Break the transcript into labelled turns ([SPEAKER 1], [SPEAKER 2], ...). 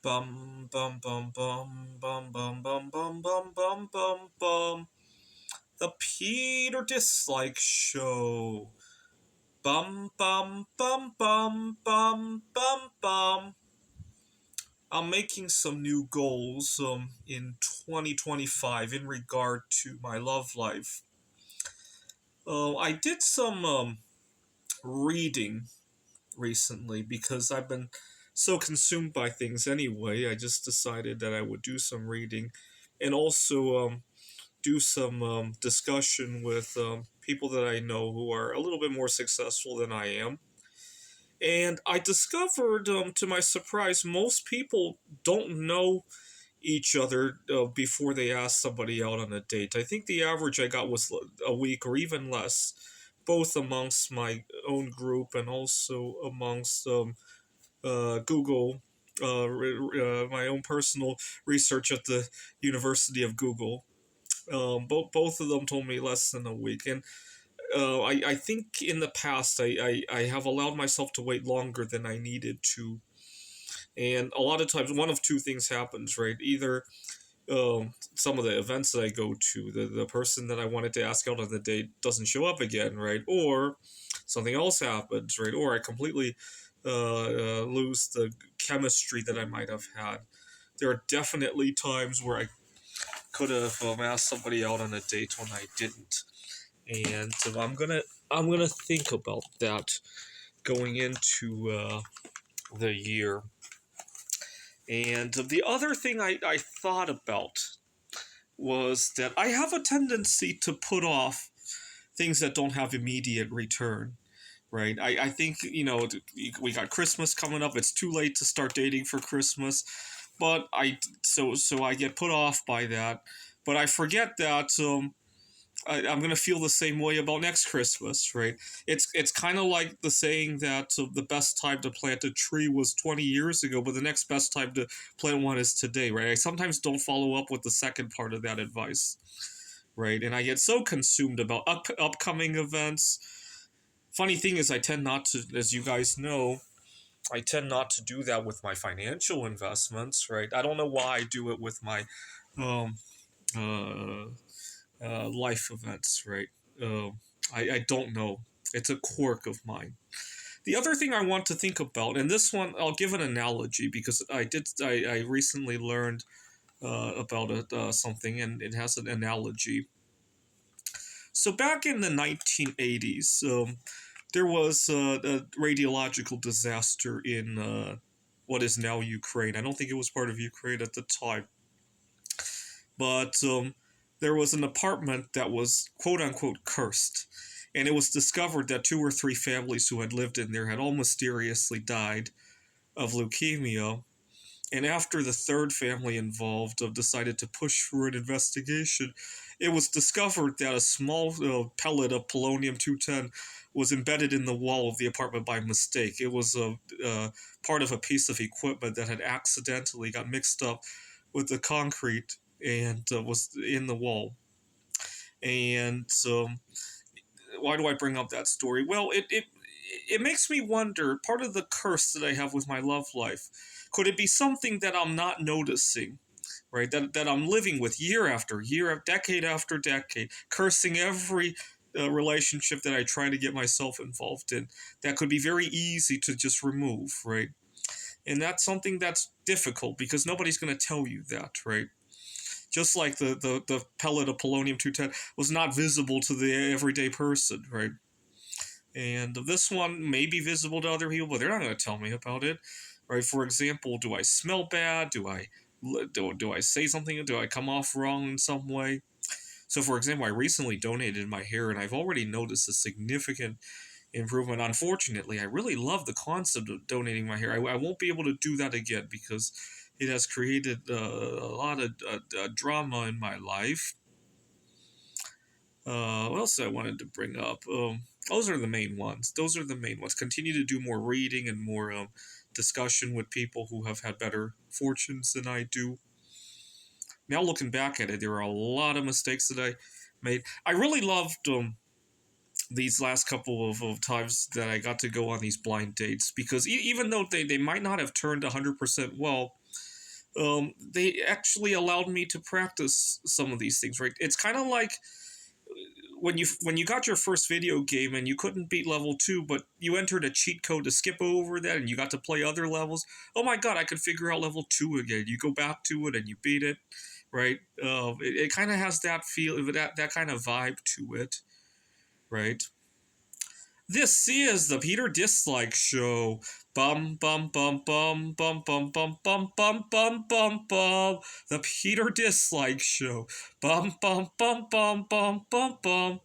[SPEAKER 1] Bum bum bum bum bum bum bum bum bum bum bum bum. The Peter Dislike Show. Bum bum bum bum bum bum bum. I'm making some new goals in 2025 in regard to my love life. I did some reading recently because I've been so consumed by things anyway. I just decided that I would do some reading and also do some discussion with people that I know who are a little bit more successful than I am. And I discovered, to my surprise, most people don't know each other before they ask somebody out on a date. I think the average I got was a week or even less, both amongst my own group and also amongst Google, my own personal research at the University of Google. Both of them told me less than a week, and I think in the past I have allowed myself to wait longer than I needed to, and a lot of times one of two things happens, right? Either some of the events that I go to, the person that I wanted to ask out on the date doesn't show up again, right? Or something else happens, right? Or I completely lose the chemistry that I might have had. There are definitely times where I could have asked somebody out on a date when I didn't, and I'm gonna think about that going into the year. And the other thing I thought about was that I have a tendency to put off things that don't have immediate return. Right. I think, we got Christmas coming up. It's too late to start dating for Christmas. But so I get put off by that. But I forget that I'm gonna feel the same way about next Christmas, right? It's kind of like the saying that the best time to plant a tree was 20 years ago, but the next best time to plant one is today, right? I sometimes don't follow up with the second part of that advice, right? And I get so consumed about upcoming events. Funny thing is, I tend not to, as you guys know, I tend not to do that with my financial investments, right? I don't know why I do it with my um, uh, life events, right? I don't know. It's a quirk of mine. The other thing I want to think about, and this one I'll give an analogy because I recently learned about something, and it has an analogy. So back in the 1980s, there was a radiological disaster in what is now Ukraine. I don't think it was part of Ukraine at the time, but there was an apartment that was quote unquote cursed. And it was discovered that two or three families who had lived in there had all mysteriously died of leukemia. And after the third family involved decided to push for an investigation, it was discovered that a small pellet of polonium 210 was embedded in the wall of the apartment by mistake. It was part of a piece of equipment that had accidentally got mixed up with the concrete and was in the wall. And why do I bring up that story? Well, it makes me wonder. Part of the curse that I have with my love life, could it be something that I'm not noticing? Right, that I'm living with year after year, decade after decade, cursing every relationship that I try to get myself involved in. That could be very easy to just remove, right? And that's something that's difficult because nobody's going to tell you that, right? Just like the pellet of polonium 210 was not visible to the everyday person, right? And this one may be visible to other people, but they're not going to tell me about it, right? For example, do I smell bad? Do I say something? Do I come off wrong in some way? So, for example, I recently donated my hair, and I've already noticed a significant improvement. Unfortunately, I really love the concept of donating my hair. I won't be able to do that again because it has created a lot of drama in my life. What else I wanted to bring up? Those are the main ones. Those are the main ones. Continue to do more reading and more discussion with people who have had better fortunes than I do. Now looking back at it, there are a lot of mistakes that I made. I really loved these last couple of times that I got to go on these blind dates because even though they might not have turned 100% well, they actually allowed me to practice some of these things, right? It's kind of like when you got your first video game and you couldn't beat level 2, but you entered a cheat code to skip over that and you got to play other levels. Oh my god, I could figure out level 2 again. You go back to it and you beat it, right? It kind of has that feel, that kind of vibe to it, right? This is the Peter Dislike Show. Bum bum bum bum bum bum bum bum bum bum bum bum. The Peter Dislike Show. Bum bum bum bum bum bum bum.